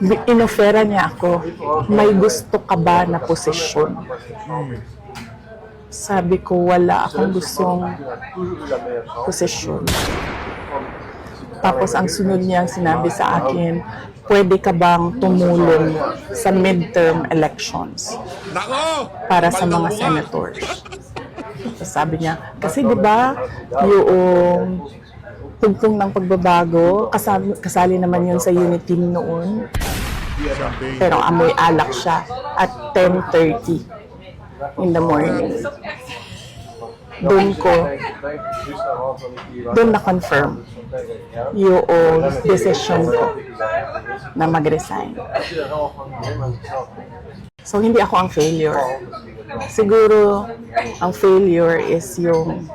Inofera niya ako, may gusto ka ba na posisyon? Sabi ko, wala akong gustong posisyon. Tapos ang sunod niyang sinabi sa akin, pwede ka bang tumulong sa midterm elections para sa mga senators? Tapos sabi niya, kasi di ba yung tugtong ng pagbabago, kasali naman yun sa unit team noon. Pero amoy alak siya at 10:30 in the morning. Doon na-confirm yung decision ko na mag-resign. So, hindi ako ang failure. Siguro, ang failure is yung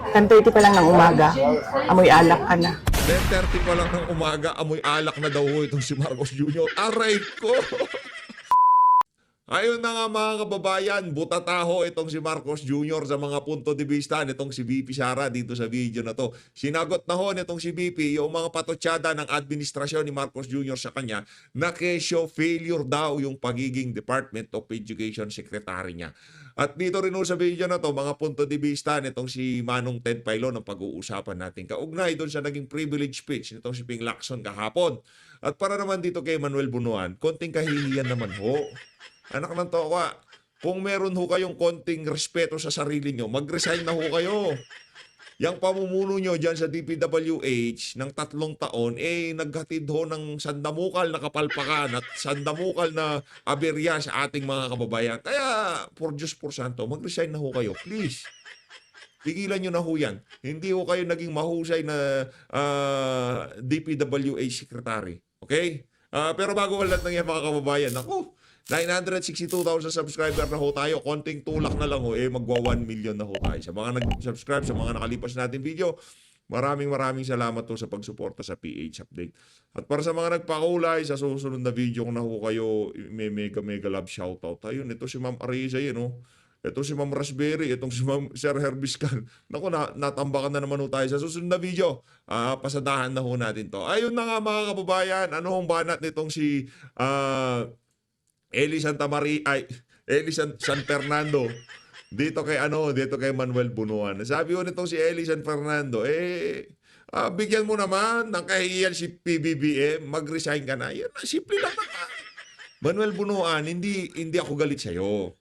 10:30 pa lang ng umaga, amoy alak ka na. 10:30 pa lang ng umaga, amoy alak na daw itong si Marcos Jr. Aray ko! Ayun na nga mga kababayan, butataho itong si Marcos Jr. sa mga punto de vista nitong si VP Sara dito sa video na to. Sinagot na ho nitong si VP yung mga patotsada ng administrasyon ni Marcos Jr. sa kanya na kesyo failure daw yung pagiging Department of Education Secretary niya. At dito rin ho sa video na to, mga punto de vista nitong si Manong Ted Pailon ang pag-uusapan natin kaugnay doon sa naging privilege speech nitong si Ping Lacson kahapon. At para naman dito kay Manuel Bunuan, konting kahihiyan naman ho. Anak ng toka, kung meron ho kayong konting respeto sa sarili nyo, mag-resign na ho kayo. Yang pamumuno nyo dyan sa DPWH ng 3 taon, naghatid ho ng sandamukal na kapalpakan at sandamukal na aberya sa ating mga kababayan. Kaya, por Diyos por Santo, mag-resign na ho kayo. Please. Pigilan nyo na ho yan. Hindi ho kayo naging mahusay na DPWH secretary. Okay? Pero bago wala lang yan mga kababayan, ako, 962,000 subscriber na ho tayo. Konting tulak na lang ho, magwa 1 million na ho tayo. Sa mga nag-subscribe, sa mga nakalipas natin video, maraming salamat ho sa pagsuporta sa PH Update. At para sa mga nagpakulay, sa susunod na video ko na ho kayo, may mega love shoutout. Ayun, ito si Ma'am Ariza yun, no? Ito si Ma'am Raspberry, itong si Ma'am Sir Herbiscal. Naku, natambakan na naman ho tayo. Sa susunod na video, pasadahan na ho natin to. Ayun na nga mga kababayan, ano hong banat nitong si Eli San Fernando dito kay Manuel Bunuan. Sabi ko nitong si Eli San Fernando, bigyan mo naman ng kahihiyan si PBBM, mag-resign ka na. Yan, simple lang naman. Manuel Bunuan, hindi ako galit sa iyo.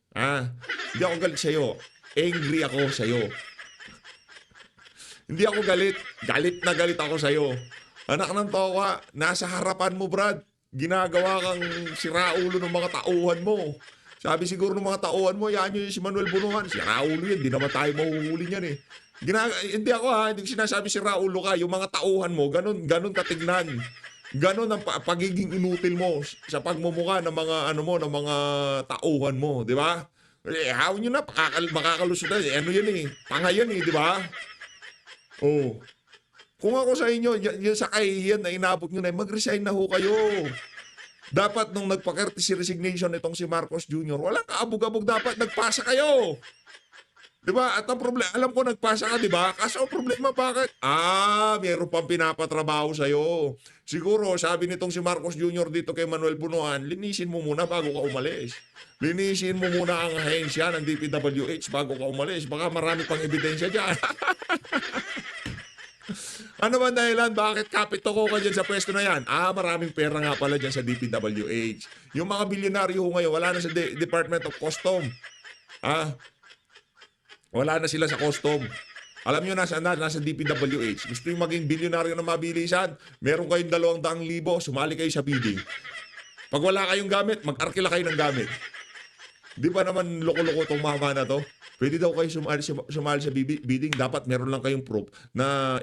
Hindi ako galit sa iyo. Angry ako sa iyo. Hindi ako galit. Galit ako sa iyo. Anak ng toka, nasa harapan mo, Brad. Ginagawa kang siraulo ng mga tauhan mo. Sabi siguro ng mga tauhan mo, yan yung si Manuel Bunuan. Siraulo yan, di naman tayo mahuhuli niyan eh. Hindi ako hindi sinasabi siraulo ka. Yung mga tauhan mo, ganun katignan. Ganun ang pagiging inutil mo sa pagmumukha ng mga ng mga tauhan mo, di ba? Hawin nyo na, makakalusot na. Ano yan eh, tanga yan eh, di ba? Oh. Kung ako sa inyo, yung sa kahihiyan na inabot nyo na, mag-resign na ho kayo. Dapat nung nagpa-courtesy resignation itong si Marcos Jr., walang kaabog-abog, dapat nagpasa kayo. Diba? At ang problema, alam ko nagpasa ka, diba? Kaso ang problema, bakit? Mayroon pang pinapatrabaho sa'yo. Siguro, sabi nitong si Marcos Jr. dito kay Manuel Bunuan, linisin mo muna bago ka umalis. Linisin mo muna ang ahensya ng DPWH bago ka umalis. Baka marami pang ebidensya dyan. Ano ba dahilan? Bakit kapito ko ka dyan sa pwesto na yan? Maraming pera nga pala dyan sa DPWH. Yung mga bilyonaryo ngayon, wala na sa Department of Custom. Wala na sila sa custom. Alam nyo, nasa DPWH. Gusto yung maging bilyonaryo na mabilisan, meron kayong 200,000, sumali kayo sa bidding. Pag wala kayong gamit, mag-arkila kayo ng gamit. Di ba naman loko-loko itong mama na to? Pwede daw kayo sumali sa bidding. Dapat meron lang kayong proof na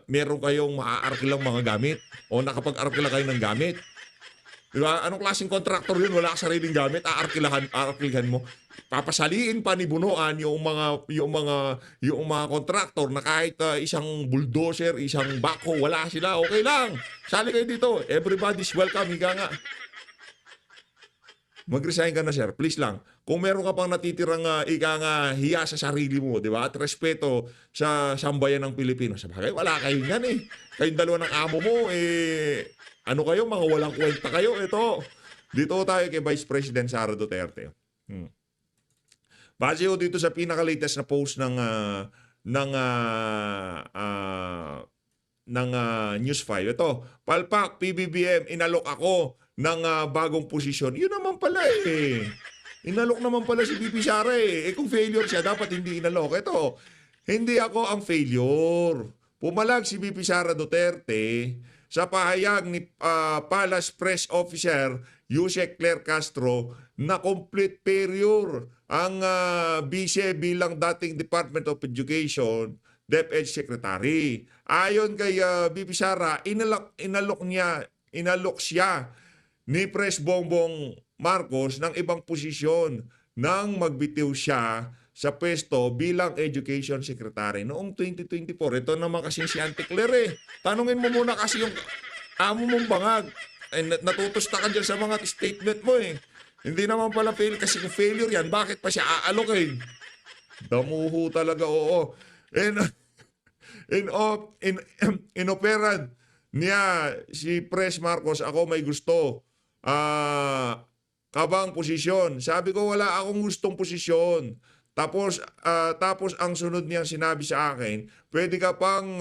meron kayong maaarkilang mga gamit o nakapag-arkila kayo ng gamit. Di ba? Anong klaseng contractor yun? Wala ka sariling gamit, aarkilahan mo. Papasaliin pa ni Bunuan yung mga contractor na kahit isang bulldozer, isang backhoe, wala sila. Okay lang. Sali kayo dito. Everybody's welcome. Higa nga. Mag-resign ka na, sir. Please lang. Kung meron ka pang natitirang ika nga hiya sa sarili mo, di ba? At respeto sa sambayan ng Pilipino. Sabagay, wala kayo yan eh. Kayong dalawa ng amo mo, ano kayo, mga walang kwenta kayo. Ito, dito tayo kay Vice President Sara Duterte. Base ho dito sa pinaka-latest na post ng News 5. Ito, palpak, PBBM, inalok ako ng bagong posisyon. Yun naman pala eh. Inalok naman pala si VP Sara eh. Kung failure siya, dapat hindi inalok. Ito, hindi ako ang failure. Pumalag si VP Sara Duterte sa pahayag ni Palace Press Officer Yusek Claire Castro na complete failure ang vice bilang dating Department of Education DepEd Secretary. Ayon kay VP Sara, inalok siya ni Pres Bongbong Marcos ng ibang posisyon nang magbitiw siya sa pwesto bilang Education Secretary noong 2024. Ito naman kasi si Auntie Claire eh. Tanungin mo muna kasi yung amo mong bangag. Natutusta ka dyan sa mga statement mo eh. Hindi naman pala fail kasi kung failure yan, bakit pa siya aalokin? Damuho talaga, oo. Inoperad niya si Pres Marcos, ako may gusto. Kabang posisyon. Sabi ko wala akong gustong posisyon. Tapos ang sunod niyang sinabi sa akin, pwede ka pang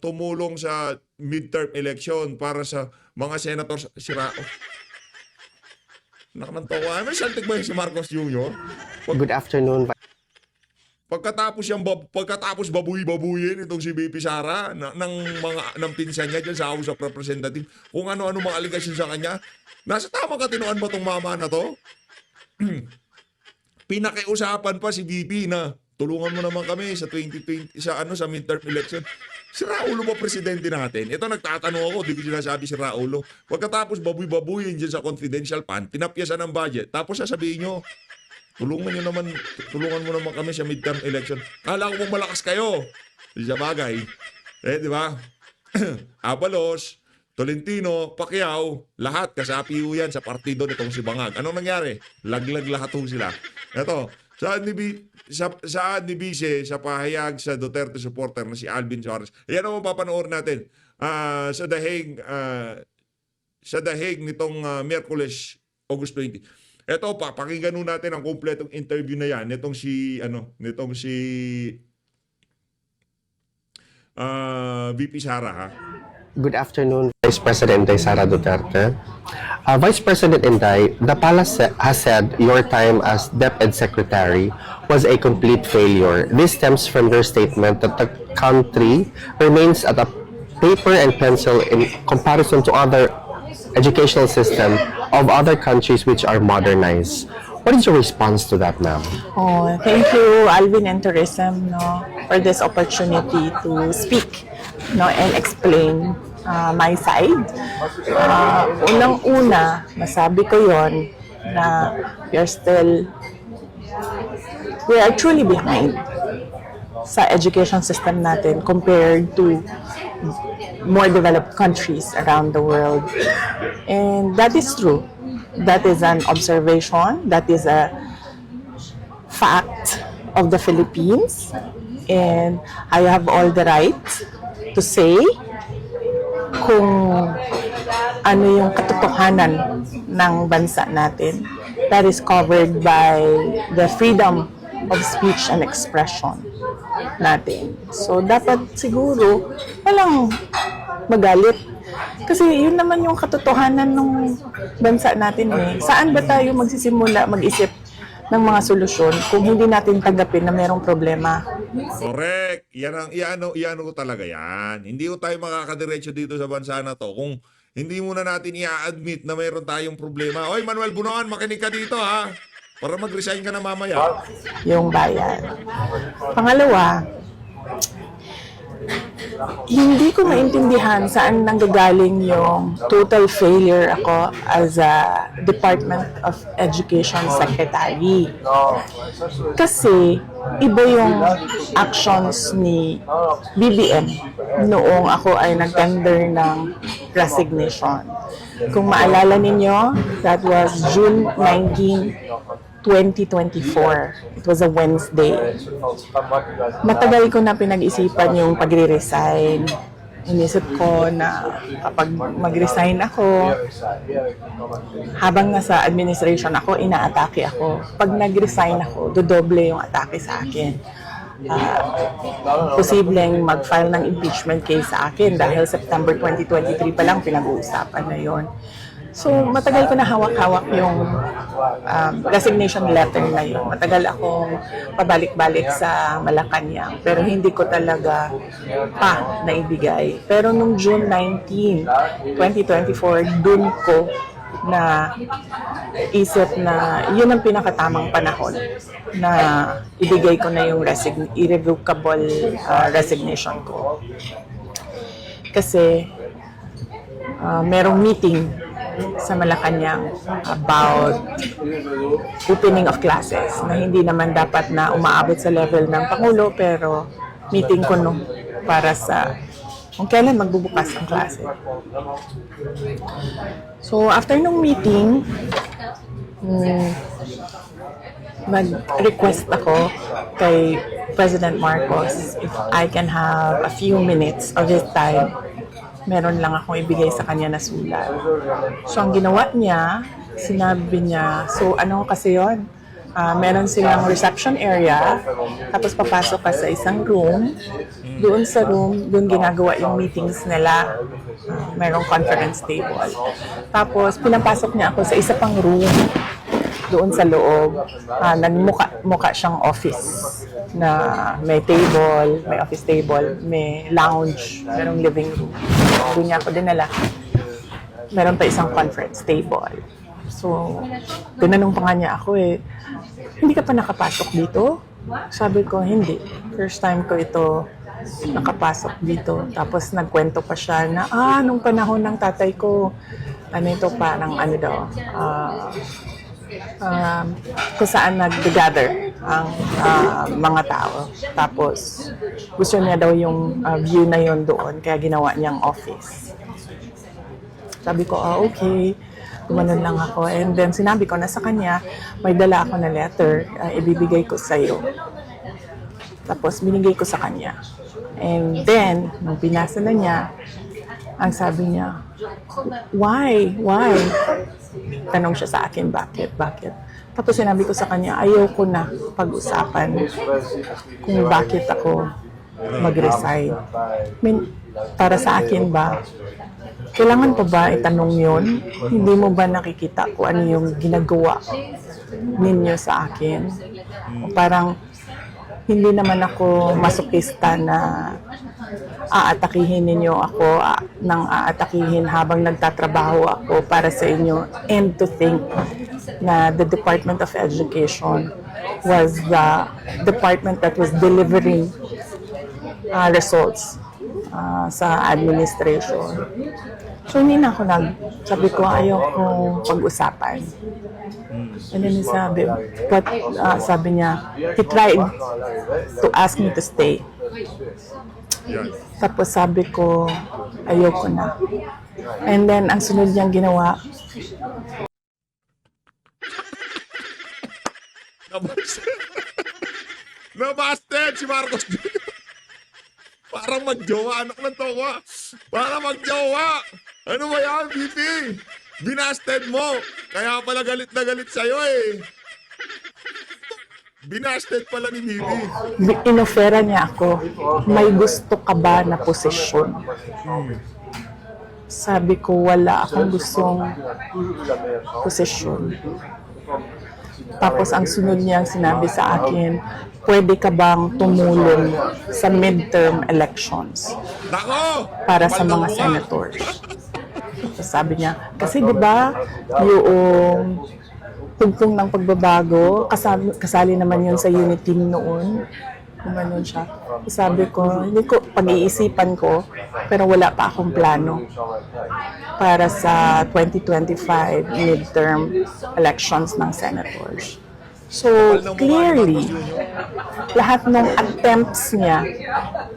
tumulong sa midterm election para sa mga senators. Sira. Nakanantawa. May saltik ba yun si Marcos Jr.? Good afternoon. Pagkatapos babuy-babuyin itong si VP Sara ng pinsan niya dyan sa House of Representatives, kung ano-ano mga aligasyon sa kanya, nasa tama katinoan ba itong mama na to? Pinakiusapan pa si VP na tulungan mo naman kami sa 2020 sa midterm election. Si Raulo ba presidente natin? Ito nagtatanong ako, di ko sinasabi si Raulo. Pagkatapos babuy-babuyin dyan sa confidential fund, pinapyasan ng budget, tapos sasabihin nyo, tulungan mo naman kami sa midterm election. Kala ko mong malakas kayo. Sa bagay. Di ba? Abalos, Tolentino, Pacquiao, lahat kasapi ho yan sa partido nitong si Bangag. Anong nangyari? Laglag lahat ho sila. Ito, saan ni Vice sa pahayag sa Duterte supporter na si Alvin Suarez. Ayan ang papanoorin natin. Sa The Hague nitong Miyerkules, August 20. Ito pa, pakinggan nun natin ang kompletong interview na yan. Nitong si VP Sara, ha? Good afternoon, Vice President Sara Duterte. Vice President Inday, the palace has said your time as DepEd Secretary was a complete failure. This stems from their statement that the country remains at a paper and pencil in comparison to other educational system of other countries which are modernized. What is your response to that, ma'am? Oh, thank you, Alvin and Tourism, for this opportunity to speak, and explain my side. Unang-una, masabi ko yon na we are truly behind sa education system natin compared to more developed countries around the world. And that is true. That is an observation. That is a fact of the Philippines. And I have all the right to say kung ano yung katotohanan ng bansa natin. That is covered by the freedom of speech and expression natin. So, dapat siguro walang magalit. Kasi yun naman yung katotohanan ng bansa natin eh. Saan ba tayo magsisimula mag-isip ng mga solusyon kung hindi natin tanggapin na mayroong problema? Correct. Iano ko talaga yan. Hindi ko tayo makakadiretso dito sa bansa na to kung hindi muna natin i-admit na mayroon tayong problema. Oy, Manuel Bunoan, makinig ka dito ha. Para mag-resign ka na mamaya. Yung bayan. Pangalawa, Hindi ko maintindihan saan nanggagaling yung total failure ako as a Department of Education Secretary. Kasi iba yung actions ni BBM noong ako ay nag-tender ng resignation. Kung maalala ninyo, that was June 19, 2024. It was a Wednesday. Matagal ko na pinag-isipan yung pagre-resign. Inisip ko na kapag mag-resign ako, habang nasa administration ako, inaatake ako. Pag nag-resign ako, dodoble yung atake sa akin. Posibleng mag-file ng impeachment case sa akin dahil September 2023 pa lang pinag-uusapan na yon. So, matagal ko na hawak-hawak yung resignation letter na yun. Matagal akong pabalik-balik sa Malacanang, pero hindi ko talaga pa naibigay. Pero nung June 19, 2024, dun ko na isip na yun ang pinakatamang panahon na ibigay ko na yung irrevocable resignation ko. Kasi merong meeting sa Malacanang about opening of classes na hindi naman dapat na umaabot sa level ng Pangulo, pero meeting ko no para sa kung kailan magbubukas ang klase. So after nung meeting, mag-request ako kay President Marcos if I can have a few minutes of his time. Meron lang akong ibigay sa kanya na sulat. So, ang ginawa niya, sinabi niya, so ano kasi yon? Meron silang reception area, tapos papasok ka sa isang room. Doon sa room, doon ginagawa yung meetings nila. Merong conference table. Tapos, pinapasok niya ako sa isa pang room. Doon sa loob, nagmukha siyang office na may table, may office table, may lounge, merong living room. Doon niya ako dinala. Meron pa isang conference table. So, tinanong pa nga niya ako hindi ka pa nakapasok dito? Sabi ko, hindi. First time ko ito nakapasok dito. Tapos nagkwento pa siya na, nung panahon ng tatay ko, ito parang kung saan nag-gather ang mga tao. Tapos, gusto niya daw yung view na yon doon, kaya ginawa niyang office. Sabi ko, okay. Gumanon lang ako. And then, sinabi ko na sa kanya, may dala ako na letter, ibibigay ko sa'yo. Tapos, binigay ko sa kanya. And then, nung pinasa na niya, ang sabi niya, why? Why? Tanong siya sa akin, bakit? Tapos sinabi ko sa kanya, ayoko na pag-usapan kung bakit ako mag-resign. Para sa akin ba, kailangan pa ba itanong yun? Hindi mo ba nakikita kung ano yung ginagawa ninyo sa akin? Parang hindi naman ako masokista na aatakihin ninyo ako nang aatakihin habang nagtatrabaho ako para sa inyo, and to think na the Department of Education was the department that was delivering results sa administration. So hindi na ako sabi ko ayaw kong pag-usapan. And then sabi niya, he tried to ask me to stay. Tapos sabi ko, ayoko na. And then, ang sunod niyang ginawa, Nabasted si Marcos Jr. Parang magjowa, anak ng tokwa. Parang magjowa. Ano ba yan, BP? Binasted mo. Kaya pala galit na galit sa'yo Binasted pala ni Bibi. inofera niya ako, may gusto ka ba na posisyon? Sabi ko, wala akong gustong posisyon. Tapos ang sunod niyang sinabi sa akin, pwede ka bang tumulong sa midterm elections para sa mga senators? Tapos sabi niya, kasi diba yung tugtong ng pagbabago, kasali naman yun sa unity noon. Gumanon siya. Sabi ko, hindi ko, pag-iisipan ko, pero wala pa akong plano para sa 2025 midterm elections ng senators. So, clearly, lahat ng attempts niya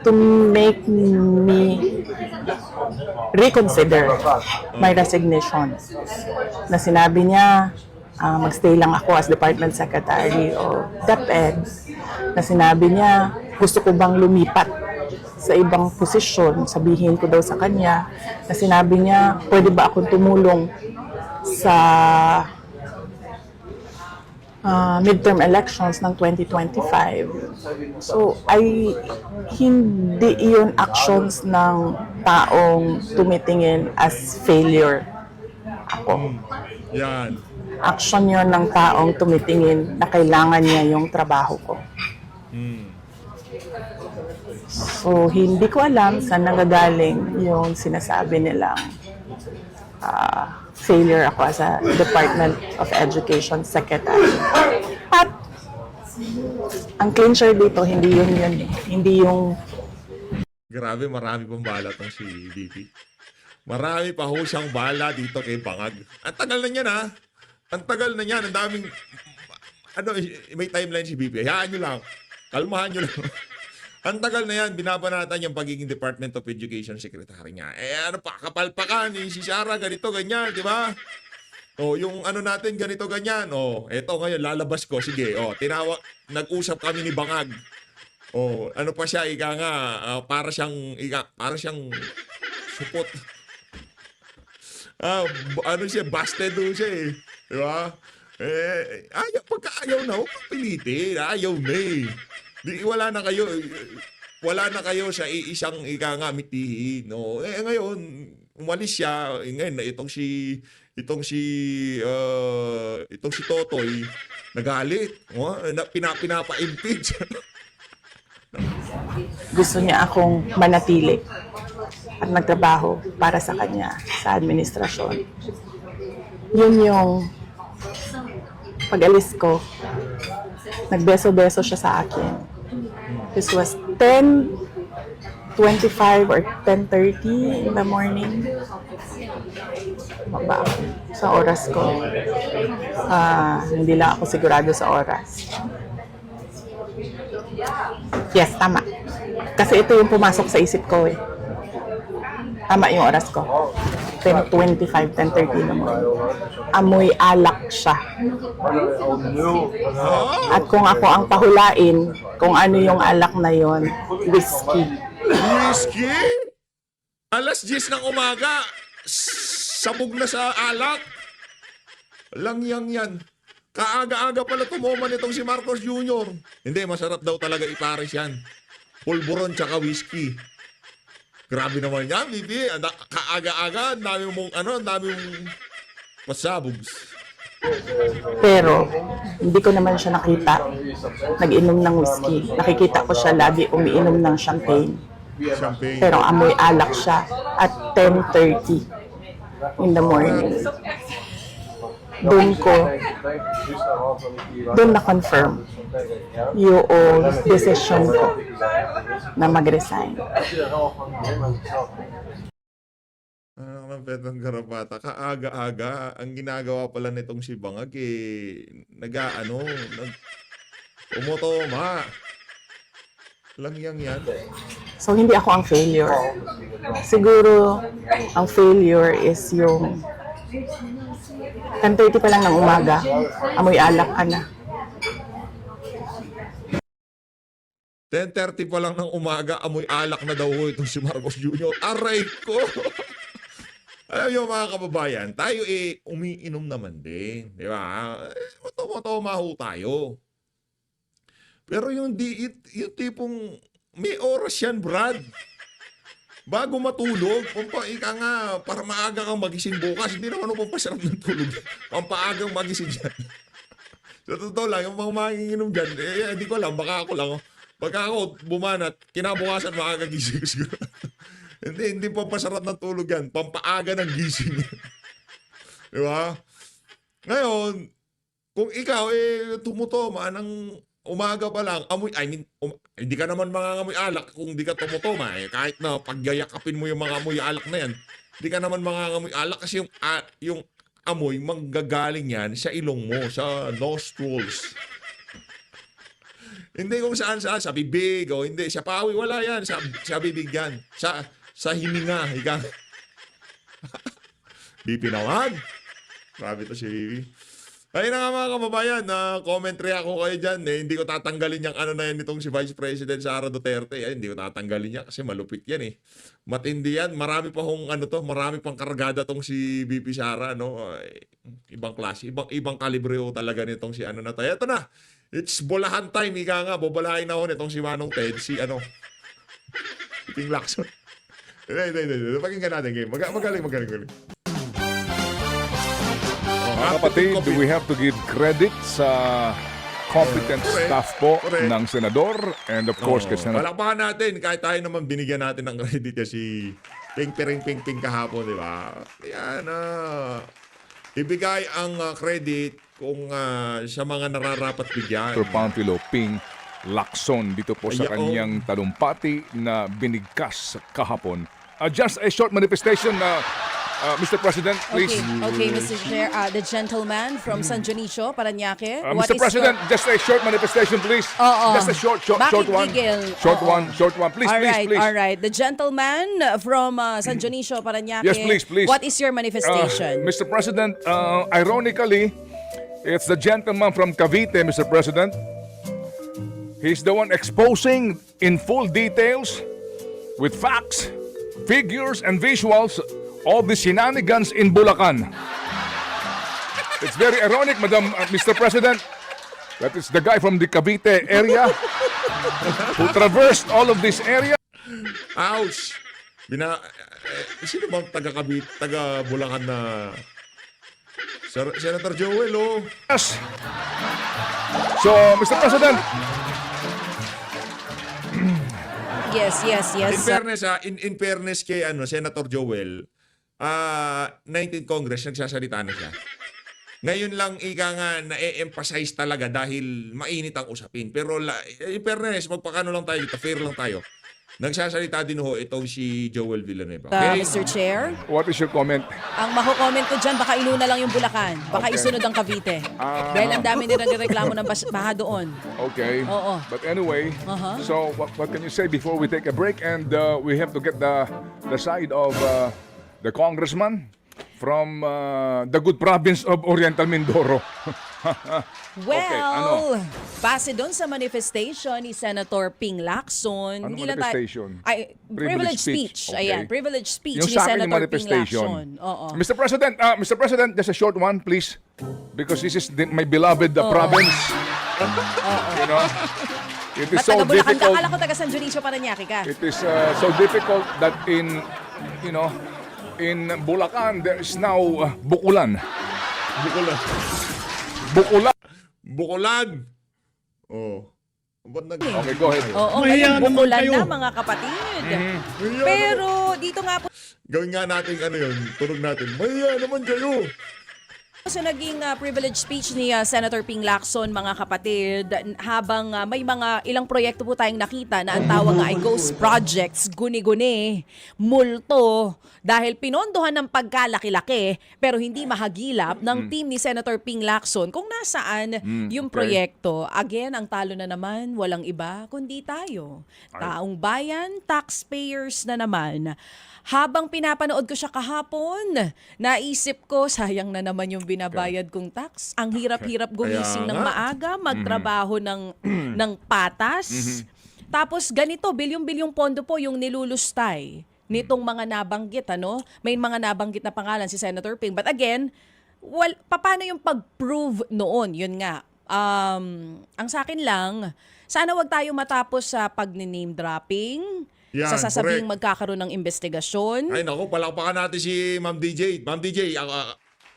to make me reconsider my resignation, na sinabi niya, magstay lang ako as Department Secretary o DepEd, na sinabi niya, gusto ko bang lumipat sa ibang posisyon, sabihin ko daw sa kanya, na sinabi niya, pwede ba akong tumulong sa midterm elections ng 2025. So, hindi iyon actions ng taong tumitingin as failure ako. Yan. Action yon ng taong tumitingin na kailangan niya yung trabaho ko. So, hindi ko alam saan nagagaling yung sinasabi nilang failure ako as a Department of Education Secretary. At ang clincher dito, hindi yun eh. Hindi yung Grabe, marami pang bala tong si VP. Marami pa ho siyang bala dito kay Bangag. Ang tagal na niyan, ha? Ang tagal na niyan. Ang daming... may timeline si VP. Hayaan nyo lang. Kalmahan nyo lang. Ang tagal na yan, binabanatan yung pagiging Department of Education Secretary niya. Ano pa, kapalpakan, si Sara, ganito, ganyan, di ba? Yung natin, ganito, ganyan. Eto ngayon, lalabas ko. Sige, nag-usap kami ni Bangag. Ano pa siya, ika nga, para siyang supot. Busted doon siya eh. Di ba? Pagka ayaw na, huwag pilitin. Ayaw na eh. Wala na kayo sa isang mitihin. No? Ngayon, umalis siya. Ngayon, itong si Totoy, nagalit. Pinapa-impeach. gusto niya akong manatili at magtrabaho para sa kanya sa administrasyon. Yun yung pag-alis ko, nagbeso-beso siya sa akin. This was 10:25 or 10:30 in the morning. Baba ako sa oras ko. Hindi lang ako sigurado sa oras. Yes, tama. Kasi ito yung pumasok sa isip ko eh. Tama yung oras ko. 10:25, 10:30 naman. Amoy alak siya. At kung ako ang pahulain, kung ano yung alak na yon, whiskey. Whiskey? Alas 10 ng umaga, sabog na sa alak. Langyang yan. Kaaga-aga pala tumoman itong si Marcos Jr. Hindi, masarap daw talaga ipares yan. Pulburon tsaka whiskey. Grabe naman yan, Bibi. Kaaga-aga, ang dami mong masabogs. Pero, hindi ko naman siya nakita nag-inom ng whiskey. Nakikita ko siya lagi umiinom ng champagne. Champagne. Pero amoy alak siya at 10:30 in the morning. Doon na-confirm yung decision ko na mag-resign. Ang Petang Garapata, kaaga-aga, ang ginagawa pala nitong si Bangag umotoma. Langyang yan. So, hindi ako ang failure. Siguro, ang failure is yung 10:30 pa lang ng umaga, amoy alak ka na. 10:30 pa lang ng umaga, amoy alak na daw itong si Marcos Jr. Aray ko! Alam niyo mga kababayan, tayo umiinom naman din. Di ba? Toma ho tayo. Pero yung tipong may oras yan, Brad. Bago matulog, para maaga kang magising bukas, hindi naman pampasarap ng tulog. Pampaagang magising dyan. Sa totoo lang, yung mga manginginom dyan, hindi ko alam, baka ako lang. Pagka ako bumanat, kinabukasan makakagising siguro. Hindi pampasarap ng tulog yan. Pampaaga ng gising. Di ba? Ngayon, kung ikaw, tumutoma ng umaga pa lang, hindi ka naman mangangamoy alak kung di ka tumutuma eh. Kahit na pagyayakapin mo yung mga amoy alak na yan, hindi ka naman mangangamoy alak kasi yung amoy manggagaling yan sa ilong mo, sa nostrils. Hindi kung saan sa bibig o hindi, sa pawi, wala yan, sa bibig yan, sa hininga, ika. Bibi naman. Grabe to si Bibi. Ayun na nga mga kababayan, commentary ako kayo dyan. Hindi ko tatanggalin yung ano na yan nitong si Vice President Sara Duterte. Hindi ko tatanggalin yan kasi malupit yan eh. Matindi yan. Marami pang kargada tong si BP Sara. No? Ibang klase, ibang kalibre talaga nitong si ano na tayo. Ito na, it's bolahan time. Ika nga, bobolahin ako nitong si Manong Ted, si Ping Lacson. Hindi. Pakinggan natin game. Magaling. Mga kapatid, we have to give credit sa competent staff po ng senador and of course kay Senator. Palakpakan natin kahit tayo naman binigyan natin ng credit niya si Ping kahapon, di ba? Yan ibigay ang credit kung sa mga nararapat bigyan. Sir Pamphilo Ping Lacson dito po sa kanyang talumpati na binigkas kahapon. Just a short manifestation Mr. President, please. Okay, Mr. Chair. The gentleman from San Dionisio, Parañaque. Mr. President, just a short manifestation, please. Just a short one. Gigil? Short one. Please. All right. The gentleman from San Dionisio, Parañaque. Yes, please. What is your manifestation? Mr. President, ironically, it's the gentleman from Cavite, Mr. President. He's the one exposing in full details with facts, figures, and visuals all the shenanigans in Bulacan. It's very ironic, Mr. President, that is the guy from the Cavite area who traversed all of this area. Ouch! Sino bang taga Bulacan na Senator Joel, oh? Yes. So, Mr. President, Yes. In fairness kay Senator Joel, 19th Congress, nagsasalita na siya. Ngayon lang na-emphasize talaga dahil mainit ang usapin. Pero in fairness, magpakano lang tayo dito, fair lang tayo. Nagsasalita din ho itong si Joel Villanueva. Okay? Mr. Chair, what is your comment? ang mako-comment ko dyan, baka inuna lang yung Bulacan. Baka isunod ang Cavite. Dahil ang dami nilang reklamo ng baha doon. Okay. Oo. But anyway, so what can you say before we take a break and we have to get the side of the congressman from the good province of Oriental Mindoro. Well, base doon sa manifestation ni Senator Ping Lacson, Anong manifestation? Privilege speech. Okay. Ayan, privilege speech Yung ni sa akin yung Senator Ping manifestation. Lacson. Oo. Mr. President, just a short one, please. Because this is my beloved province. You know? It is Ba't so taga Bulacan ka? difficult. Akala ko taga San Dionisio, Parañaque ka. It is so difficult that in Bulacan there is now Bukulan. Bukulan! Oh. Ba't Okay, go ahead. Oo, ngayon bukulan na mga kapatid. Pero dito nga po Gawin nga natin tunog natin. Maya naman kayo! sa naging privilege speech ni Senator Ping Lacson, mga kapatid, habang may mga ilang proyekto po tayong nakita na ang tawag nga ay ghost projects, guni-guni, multo, dahil pinondohan ng pagkalaki-laki pero hindi mahagilap ng team ni Senator Ping Lacson kung nasaan yung proyekto. Again, ang talo na naman, walang iba kundi tayo. Taong bayan, taxpayers na naman. Habang pinapanood ko siya kahapon, naisip ko, sayang na naman yung binabayad kong tax. Ang hirap-hirap gumising ng maaga, magtrabaho ng patas. Tapos ganito, bilyong-bilyong pondo po yung nilulustay nitong mga nabanggit. May mga nabanggit na pangalan si Senator Ping. But again, paano yung pag-prove noon? Yun nga. Ang sa akin lang, sana wag tayo matapos sa pag-name dropping, Yan, sa sasabing correct. magkakaroon ng investigasyon. Ay naku, palakpakan natin si Ma'am DJ. Ma'am DJ,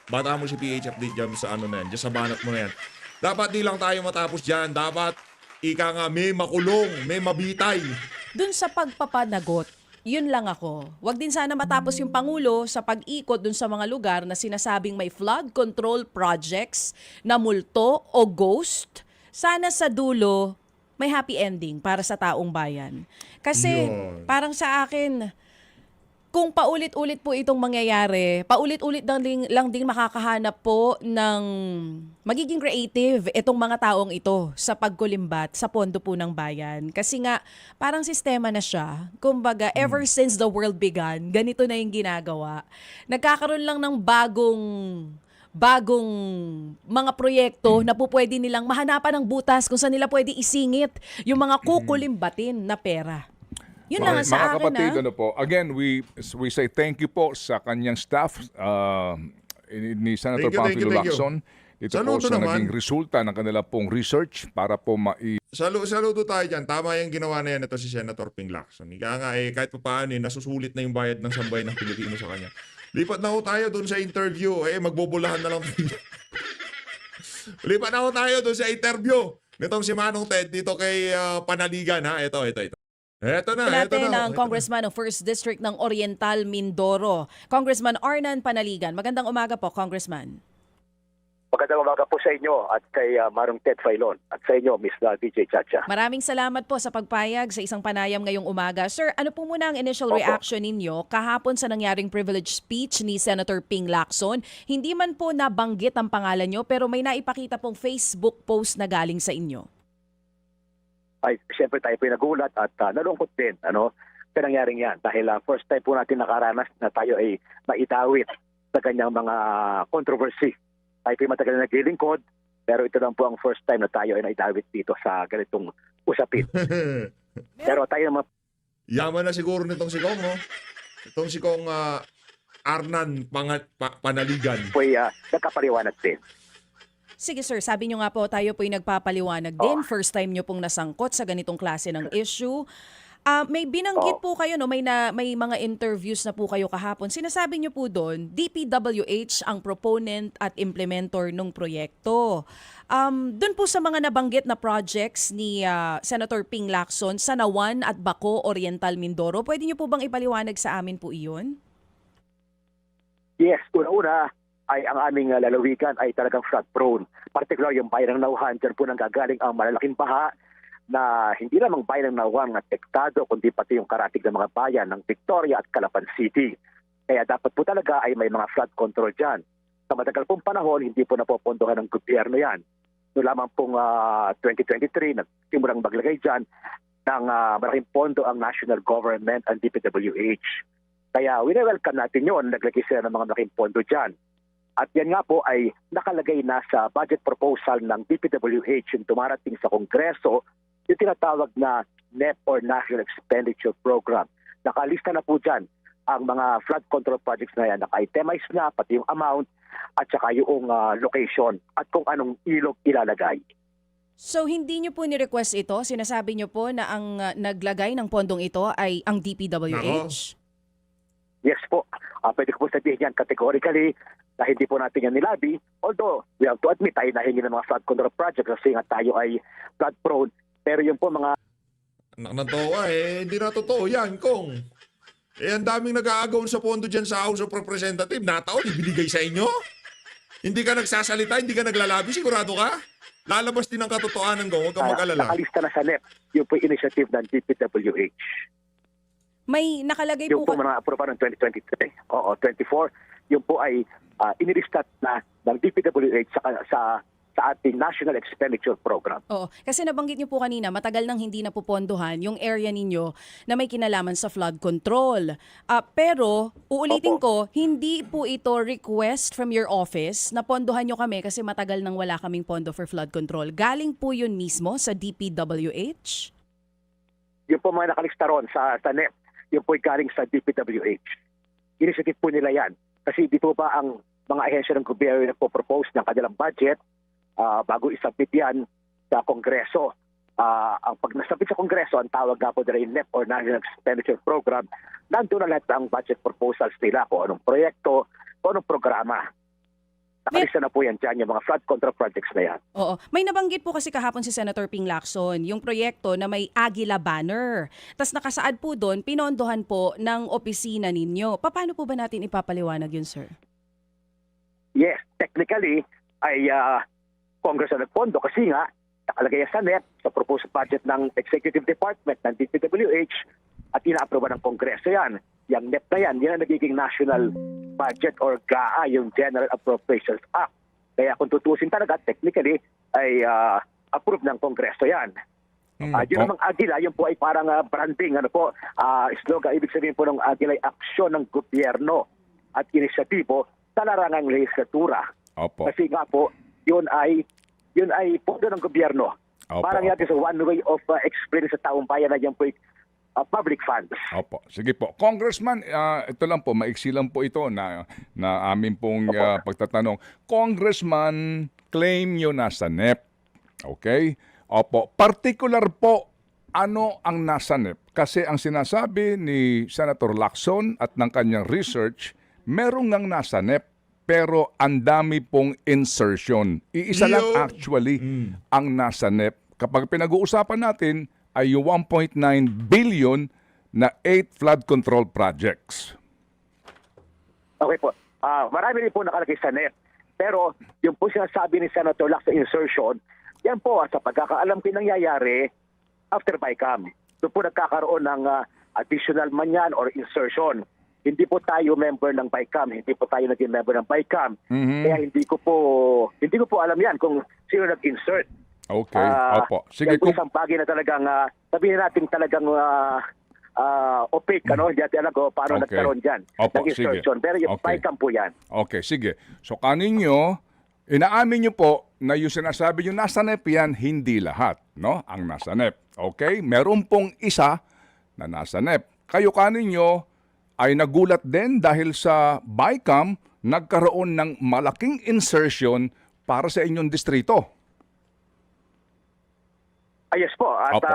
bata mo si PH update dyan sa na yan, dyan sa banat mo na yan. Dapat di lang tayo matapos dyan. Dapat, may makulong, may mabitay. Dun sa pagpapanagot, yun lang ako. Wag din sana matapos yung Pangulo sa pag-ikot dun sa mga lugar na sinasabing may flood control projects na multo o ghost sana sa dulo may happy ending para sa taong bayan. Kasi Yun. parang sa akin, kung paulit-ulit po itong mangyayari, paulit-ulit lang din makakahanap po ng magiging creative itong mga taong ito sa pagkulimbat sa pondo po ng bayan. Kasi nga, parang sistema na siya. Kumbaga, ever since the world began, ganito na yung ginagawa. Nagkakaroon lang ng bagong mga proyekto na po pwede nilang mahanapan ng butas kung saan nila pwede isingit yung mga kukulimbatin na pera. Yun lang ang sa Mga akin, kapatid, ano po, again, we say thank you po sa kanyang staff, ni Senator Thank you. Panfilo Lacson. Ito po Saludo sa naman. naging resulta ng kanila pong research para po Saludo tayo dyan. Tama yung ginawa na yan ito si Senator Ping Lacson. Ika nga kahit pa paano nasusulit na yung bayad ng sambayan ng Pilipino sa kanya. Lipat na ho tayo dun sa interview. Magbubulahan na lang tayo. Lipat na ho tayo dun sa interview. Nitong si Manong Ted dito kay Panaligan ha. Ito. Eto na. Natin ang Congressman ng 1st District ng Oriental Mindoro, Congressman Arnan Panaligan. Magandang umaga po, Congressman. Magandang umaga po sa inyo at kay Marong Ted Filon at sa inyo, Ms. DJ Chacha. Maraming salamat po sa pagpayag sa isang panayam ngayong umaga. Sir, ano po muna ang initial reaction ninyo kahapon sa nangyaring privilege speech ni Senator Ping Lacson? Hindi man po nabanggit ang pangalan nyo pero may naipakita pong Facebook post na galing sa inyo. Ay, siyempre tayo po nagulat at nalungkot din sa nangyaring yan dahil first time po natin nakaranas na tayo ay maitawid sa kanyang mga controversy. Tayo po matagal na naglilingkod pero ito lang po ang first time na tayo ay naitawid dito sa ganitong usapin. Pero tayo naman Yaman na siguro nitong si Kong, no? Itong si Kong Arnan Panaligan. po ay nagkapaliwanag din. Sige sir, sabi nyo nga po tayo po'y nagpapaliwanag din. First time nyo pong nasangkot sa ganitong klase ng issue. May binanggit po kayo, no? May mga interviews na po kayo kahapon. Sinasabi nyo po doon, DPWH ang proponent at implementor ng proyekto. Doon po sa mga nabanggit na projects ni Senator Ping Lacson sa Nawan at Baco, Oriental Mindoro, pwede nyo po bang ipaliwanag sa amin po iyon? Yes, una-una ay ang aming lalawigan ay talagang flood prone. Particular yung bayan ng Nauhan, dyan po nang gagaling ang malalaking baha na hindi lamang bayan ng Nauhan na apektado, kundi pati yung karatig ng mga bayan ng Victoria at Calapan City. Kaya dapat po talaga ay may mga flood control dyan. Sa matagal pong panahon, hindi po napopondohan ng gobyerno yan. No lamang pong 2023, nagsimulang maglagay dyan ng malaking pondo ang national government and DPWH. Kaya winewelcome natin yun, naglagay sila ng mga malaking pondo dyan. At yan nga po ay nakalagay na sa budget proposal ng DPWH yung dumarating sa Kongreso, yung tinatawag na NEP or National Expenditure Program. Nakalista na po dyan ang mga flood control projects na yan. Naka-itemize na pati yung amount at saka yung location at kung anong ilog ilalagay. So hindi nyo po ni-request ito? Sinasabi nyo po na ang naglagay ng pondong ito ay ang DPWH? Yes po. Pwede ko po sabihin yan categorically na hindi po natin yan nilabi. Although, we have to admit, tayo nahingi ng mga flood control projects kasi nga tayo ay flood prone. Pero yung po mga... Nantoa hindi na totoo yan, Kong. Ang daming nag-aagawan sa pondo dyan sa House of Representatives. Nataon, ibinigay sa inyo? Hindi ka nagsasalita, hindi ka naglalabi, sigurado ka? Lalabas din ang katotohanan ko, huwag kang mag-alala. Nakalista na sa NEP, yung po initiative ng DPWH. May nakalagay Yung po... po mga aproba ng 2023, 24, yung po ay inilistat na ng DPWH sa ating National Expenditure Program. Oo, kasi nabanggit niyo po kanina, matagal nang hindi napupondohan yung area ninyo na may kinalaman sa flood control. Pero, uulitin ko, hindi po ito request from your office na pondohan nyo kami kasi matagal nang wala kaming pondo for flood control. Galing po yun mismo sa DPWH? Yung po mga nakalista ron sa NEP, yung po galing sa DPWH. Initiative po nila yan. Kasi di po ba ang mga ahensya ng gobyerno na po-propose ng kanilang budget bago isubmit yan sa Kongreso. Ang pag nasubmit sa Kongreso, ang tawag nga po nila yung NEP or National Expenditure Program, nandun na lahat ang budget proposals nila kung anong proyekto, kung anong programa. Nakalista na po yan dyan, yung mga flood control projects na yan. Oo. May nabanggit po kasi kahapon si Senator Ping Lacson, yung proyekto na may Agila banner. Tapos nakasaad po doon, pinondohan po ng opisina ninyo. Paano po ba natin ipapaliwanag yun, sir? Yes, technically ay Congress na nagpondo kasi nga nakalagay sa NEP, sa proposed budget ng Executive Department ng DPWH at ina-aproba ng Kongreso yan. Yung NEP na yan ang nagiging National Budget or GAA, yung General Appropriations Act. Kaya kung tutusin talaga, technically, ay approve ng Kongreso yan. Yun namang Agila, yun po ay parang branding, slogan, ibig sabihin po ng Agila ay aksyon ng gobyerno at inisyatibo sa larangang legislatura. Opo. Kasi nga po, yun ay pondo ng gobyerno. Opo, Parang yan is one way of explaining sa taong bayan na yan po ay public funds. Opo. Sige po. Congressman, ito lang po, maiksi lang po ito na amin pong pagtatanong. Congressman, claim nyo nasa NEP. Okay? Opo. Particular po, ano ang nasa NEP? Kasi ang sinasabi ni Senator Lacson at ng kanyang research, merong ngang nasa NEP, pero ang dami pong insertion. Iisa lang actually ang nasa NEP. Kapag pinag-uusapan natin, ay yung 1.9 billion na 8 flood control projects. Okay po. Marami rin po nakalagay sa NEP. Pero yung po sinasabi ni Senator Lacson insertion, yan po sa pagkakaalam ko nangyayari after BICAM. Doon po nagkakaroon ng additional man yan or insertion. Hindi po tayo member ng BICAM, hindi po tayo naging member ng BICAM. Kaya hindi ko po alam yan kung sino nag-insert. Okay, opo. Sige, Yan po isang bagay na talagang, sabihin natin talagang opaque, hindi natin alam kung paano Okay. nagkaroon dyan. Opo, Nag-insertion. sige. Pero yung Okay. BICAM po yan. Okay, sige. So kanin nyo, inaamin nyo po na yung sinasabi nyo nasa NEP yan, hindi lahat, no? Ang nasa NEP. Okay? Meron pong isa na nasa NEP. Kayo kanin nyo ay nagulat din dahil sa BICAM nagkaroon ng malaking insertion para sa inyong distrito. Yes po. At Opo.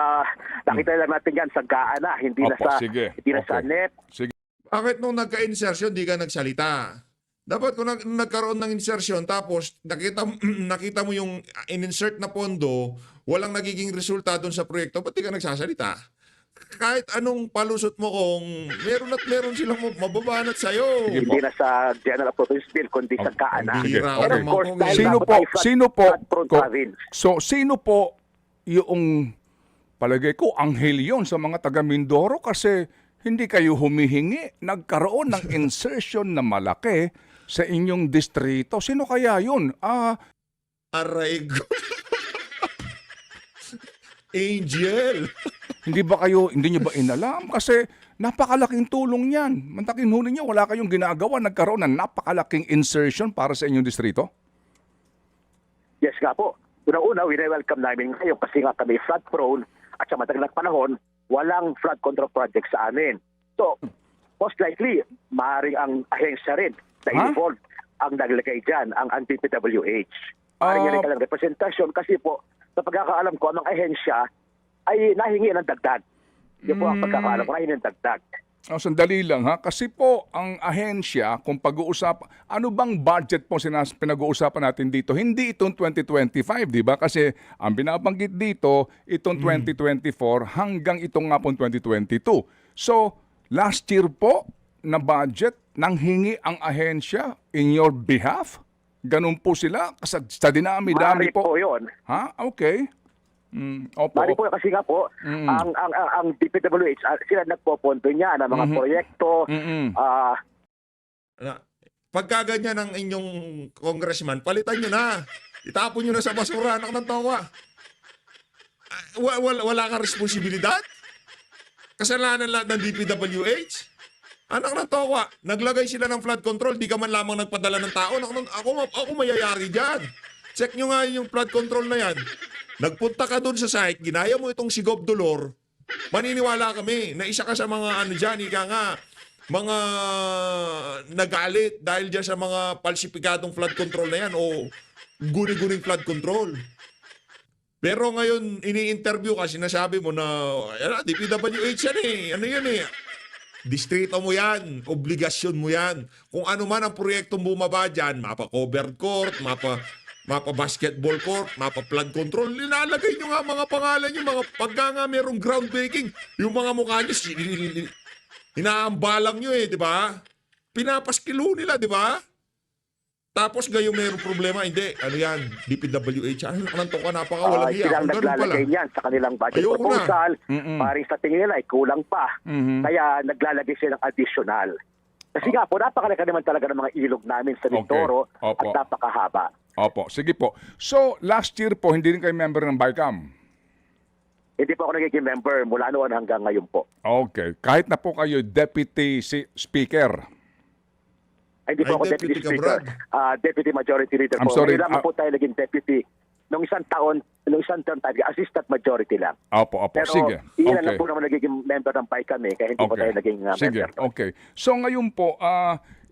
nakita lang natin yan sa GAA na, hindi na Opo, sa, sige. hindi na sa Okay. NEP. Sige. Bakit nung nagka-insertion, di ka nagsalita? Dapat kung nagkaroon ng insertion, tapos nakita mo yung in-insert na pondo, walang nagiging resulta doon sa proyekto, ba't di ka nagsasalita? Kahit anong palusot mo kung meron silang mababanat sa'yo. Sige po. Hindi na sa General Appropriations Bill, kundi sa GAA na. Sige. Bira And ka of naman course, kung dahil Sino dapat po? ay Sino po? flood-prone province. So, sino po yung palagay ko anghel yon sa mga taga Mindoro kasi hindi kayo humihingi, nagkaroon ng insertion na malaki sa inyong distrito. Sino kaya yun? Aray ko. Angel. Hindi nyo ba inalam? Kasi napakalaking tulong yan. Mantakin huli nyo, wala kayong ginagawa, nagkaroon ng napakalaking insertion para sa inyong distrito? Yes nga po. Una-una, we-welcome namin ngayon kasi nga kami flood-prone at sa matagal na panahon, walang flood control project sa amin. So, most likely, maaaring ang ahensya rin na involved ang naglagay dyan, ang DPWH. Maaaring yan ang representasyon kasi po, sa pagkakaalam ko, ang ahensya ay nahingi ng dagdag. Yun po ang pagkakaalam ko, nahingi ng dagdag. Sandali lang ha. Kasi po, ang ahensya, kung pag-uusap, ano bang budget po pinag-uusapan natin dito? Hindi itong 2025, di ba? Kasi ang binabanggit dito, itong 2024 hanggang itong nga pong 2022. So, last year po na budget, nang hingi ang ahensya in your behalf? Ganun po sila? Sa dinami-dami Maaari po yun. Ha? Okay. Opo. Mari po kasi nga po, ang DPWH, sila nagpoponto niya ng mga proyekto. Pagka ganyan ang inyong congressman, palitan nyo na. Itapon nyo na sa basura, anak ng tawa. Wala kang responsibilidad? Kasalanan lahat ng DPWH? Anak ng tawa, naglagay sila ng flood control, di ka man lamang nagpadala ng tao. Ako mayayari dyan. Check nyo nga yung flood control na yan. Nagpunta ka doon sa site, ginaya mo itong si Gov. Dolor, maniniwala kami na isa ka sa mga ika nga, mga nagalit dahil dyan sa mga falsipikadong flood control na yan o guni-guning flood control. Pero ngayon, ini-interview ka, sinasabi mo na, DPWH yan eh, ano yan eh. Distrito mo yan, obligasyon mo yan. Kung ano man ang proyektong bumaba dyan, mapa-covered court, mapa-basketball court, mapa-flood control, linalagay nyo nga mga pangalan nyo, pagka nga merong groundbreaking, yung mga mukha nyo, inaambalang nyo eh, di ba? Pinapaskilo nila, di ba? Tapos ngayon mayroong problema, hindi. Ano yan? DPWH. Ano nanto ka, napakawalang iya. Silang Kung ganun pala. naglalagay niyan sa kanilang budget Ayoko na. proposal. Mm-mm. Paring sa tingin nila ay kulang pa. Kaya naglalagay sila ng additional. Kasi nga po, napakalaki naman talaga ng mga ilog namin sa Mindoro Okay. Opo. at napakahaba. Opo, sige po. So, last year po, hindi rin kayo member ng BICAM? Hindi po ako nagiging member mula noon hanggang ngayon po. Okay. Kahit na po kayo deputy speaker. Ay, hindi po Ay, ako deputy deputy ka, speaker. Brad. Deputy majority leader I'm po. sorry, Ngayon lamang po tayo naging deputy. Nung isang term tayo, assistant majority lang. Opo, Pero sige. ilan lang Okay. po naman nagiging member ng PAI kami, kaya hindi po tayo naging Sige, member. okay. So ngayon po,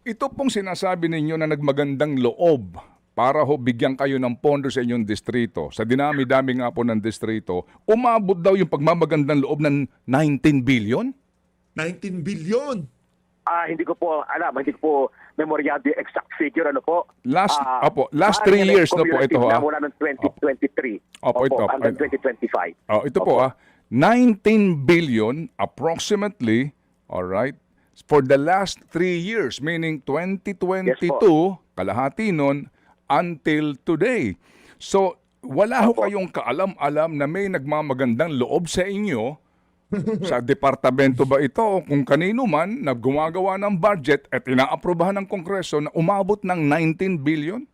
ito pong sinasabi ninyo na nagmagandang loob para ho bigyan kayo ng pondo sa inyong distrito. Sa dinami-dami nga po ng distrito, umabot daw yung pagmamagandang loob ng 19 billion? 19 billion. Hindi ko po alam, hindi ko po memoryado yung exact figure, ano po. Last maaari 3 na years na po ito, cumulative ha? na mula ng 2023. Opo, ito. Hanggang 2025. Oh, ito po 19 billion approximately, all right, for the last 3 years, meaning 2022, kalahati nun, until today. So, wala ho kayong kaalam-alam na may nagmamagandang loob sa inyo sa departamento ba ito o kung kanino man na gumagawa ng budget at inaaprubahan ng Kongreso na umabot ng 19 billion?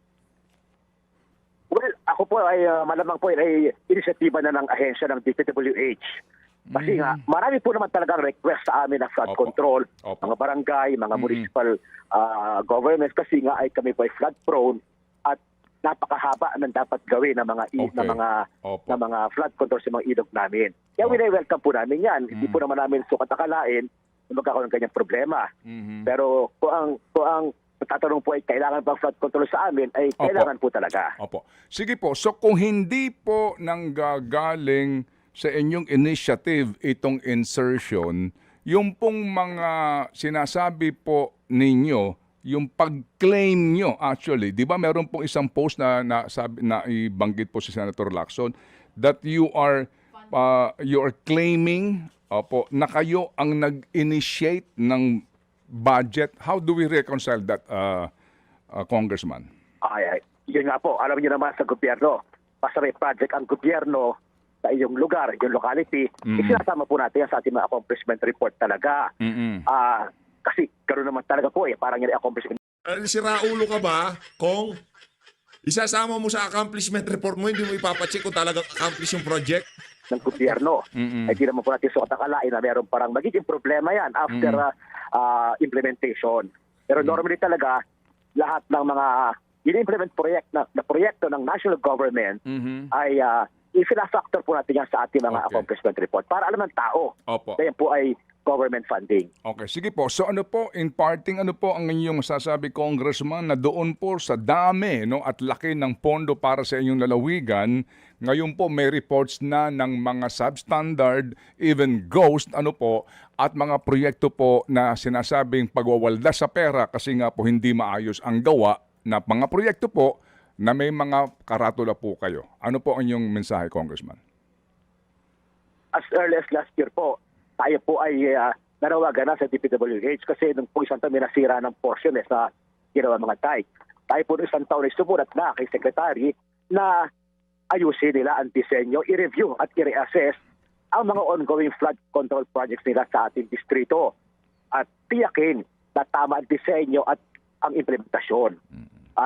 Well, ako po ay malamang po ay inisyatiba na ng ahensya ng DPWH. Kasi nga, marami po naman talagang request sa amin ng flood Opo. control, Opo. mga barangay, mga municipal governments, kasi nga ay kami po ay flood prone at napakahaba ng dapat gawin ng mga Okay. Opo. ng mga flood control sa mga ilog namin. Kaya welcome po namin 'yan. Hindi po naman namin sukat akalain na magkakaroon ng ganyang problema. Pero kung ang tatanong po ay kailangan bang flood control sa amin, ay Opo. kailangan po talaga. Opo. Sige po. So kung hindi po nanggagaling sa inyong initiative itong insertion, yung pong mga sinasabi po ninyo, yung pag-claim nyo actually, di ba meron pong isang post na ibanggit po si Senator Lacson that you are claiming na kayo ang nag-initiate ng budget. How do we reconcile that, Congressman? Yun nga po, alam niyo naman sa gobyerno, basta may project ang gobyerno sa iyong lugar, yung locality, isinasama po natin yan sa ating mga accomplishment report talaga. Kasi gano'n naman talaga po parang yung accomplishment. Si Raulo ka ba, Kong? Isasama mo sa accomplishment report mo, hindi mo ipapacheck kung talagang accomplish yung project? Ng gobyerno. Ay di naman po natin sukat akalain na meron parang magiging problema yan after implementation. Pero normally talaga, lahat ng mga in-implement proyekto ng national government ay i-factor po natin yan sa ating mga Okay. accomplishment report para alam ng tao Opo. na yan po ay government funding. Okay, sige po. So ano po, in parting, ano po ang inyong masasabi, Congressman, na doon po sa dami at laki ng pondo para sa inyong lalawigan, ngayon po may reports na ng mga substandard, even ghost, at mga proyekto po na sinasabing pagwawalda sa pera kasi nga po hindi maayos ang gawa na mga proyekto po na may mga karatula po kayo. Ano po ang inyong mensahe, Congressman? As early as last year po, tayo po ay nanawagan na sa DPWH kasi nung po isang taon may nasira ng portion sa ginawa mga dike. Tayo po nung isang taon ay sumulat na kay Secretary na ayusin nila ang disenyo, i-review at i-reassess ang mga ongoing flood control projects nila sa ating distrito at tiyakin na tama ang disenyo at ang implementasyon.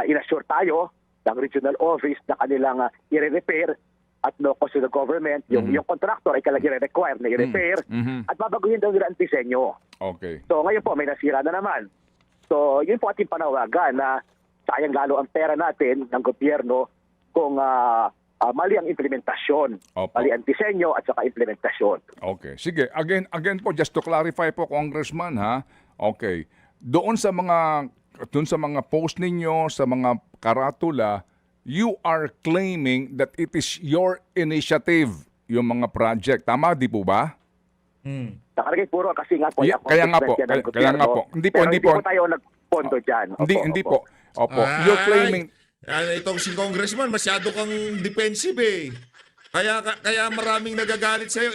Inassure tayo ng regional office na kanilang i-repair at no cost to the government, yung contractor ay kalagi require na i-repair at babaguhin daw nila ang disenyo. Okay. So ngayon po, may nasira na naman. So yun po ating panawagan na sayang lalo ang pera natin ng gobyerno kung mali ang implementasyon, Opo. mali ang disenyo at saka implementasyon. Okay. Sige, again po, just to clarify po, Congressman, ha? Okay. Doon sa mga post ninyo, sa mga karatula, you are claiming that it is your initiative, yung mga project. Tama, di po ba? Nakalagay puro kasi nga po, Yeah, kaya nga po, accomplishment yan ng kaya nga gobyerno. po. Hindi po, Pero hindi hindi po. po tayo nagpondo dyan. Hindi po. Opo. You're claiming... Itong si Congressman, masyado kang defensive Kaya maraming nagagalit sa'yo.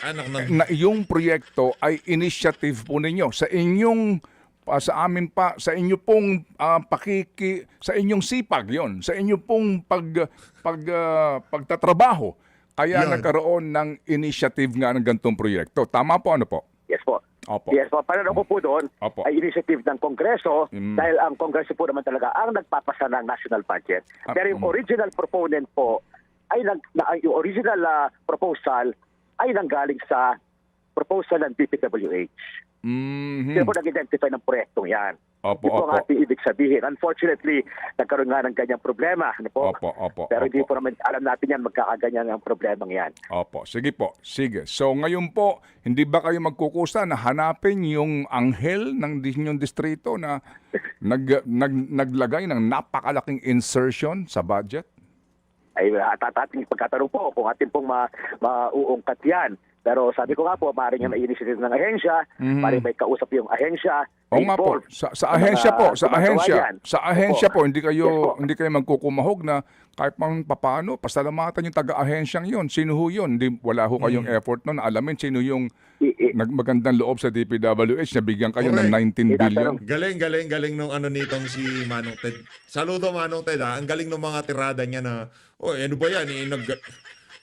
Anak ng... na iyong proyekto ay initiative po ninyo. Sa inyong sa amin pa, sa inyo pong sa inyong sipag yon, sa inyo pong pagtatrabaho. Kaya Yan. nagkaroon ng initiative nga ng ganitong proyekto. Tama po, ano po? Yes po. Opo. Yes po. Pananaw ko po doon Opo. ay initiative ng Kongreso dahil ang Kongreso po naman talaga ang nagpapasa ng national budget. Pero yung original proponent po ay yung original proposal ay nanggaling sa proposal ng DPWH. Sila po nag-identify ng proyektong yan. Opo, Ito ang opo. ating ibig sabihin. Unfortunately, nagkaroon nga ng ganyang problema. Ano po? Opo, Pero hindi opo. po naman alam natin yan, magkakaganyan ang problemang yan. Opo, sige po. Sige. So ngayon po, hindi ba kayo magkukusa na hanapin yung anghel ng inyong distrito na naglagay ng napakalaking insertion sa budget? Ay ating pagkatanong po kung ating pong mauungkat yan. Pero sabi ko nga po, maaaring may initiative ng ahensya, maaaring may kausap yung ahensya. Oo nga po, involved sa ahensya po, sa gumagawa ahensya. yan. Sa ahensya Opo. po, hindi Yes kayo po. hindi kayo magkukumahog na kahit pang papaano, pasalamatan yung taga-ahensyang yun. Sino ho yun? Hindi, wala ho kayong effort nun. Alamin sino yung magandang loob sa DPWH na bigyan kayo ng 19 billion. Galing nung ano nitong si Manong Ted. Saludo Manong Ted ha. Ang galing ng mga tirada niya na, ano ba yan?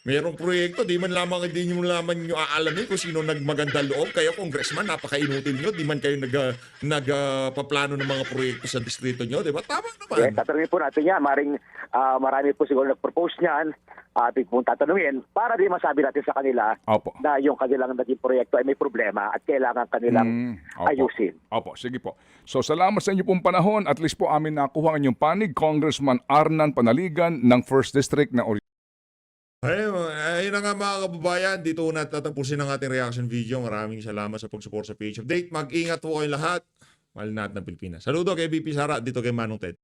Merong proyekto, di man lamang hindi nyo lamang nyo aalamin kung sino nagmagandang loob. Kayo, congressman, napaka-inutil nyo. Di man kayo nagpaplano ng mga proyekto sa distrito nyo. Di ba? Tama naman. Yes, tatanungin po natin yan. Marami po siguro nag-propose niyan. Ating pong tatanungin para di masabi natin sa kanila Opo. na yung kanilang naging proyekto ay may problema at kailangan kanilang Opo. ayusin. Opo, sige po. So salamat sa inyo pong panahon. At least po amin nakuha ang inyong panig, Congressman Arnan Panaligan ng 1st District na Ayun na nga mga kababayan, dito na tatapusin ang ating reaction video. Maraming salamat sa pag-support sa Page Update. Mag-ingat po kayo lahat. Mahal natin ng Pilipinas. Saludo kay BP Sara, dito kay Manong Ted.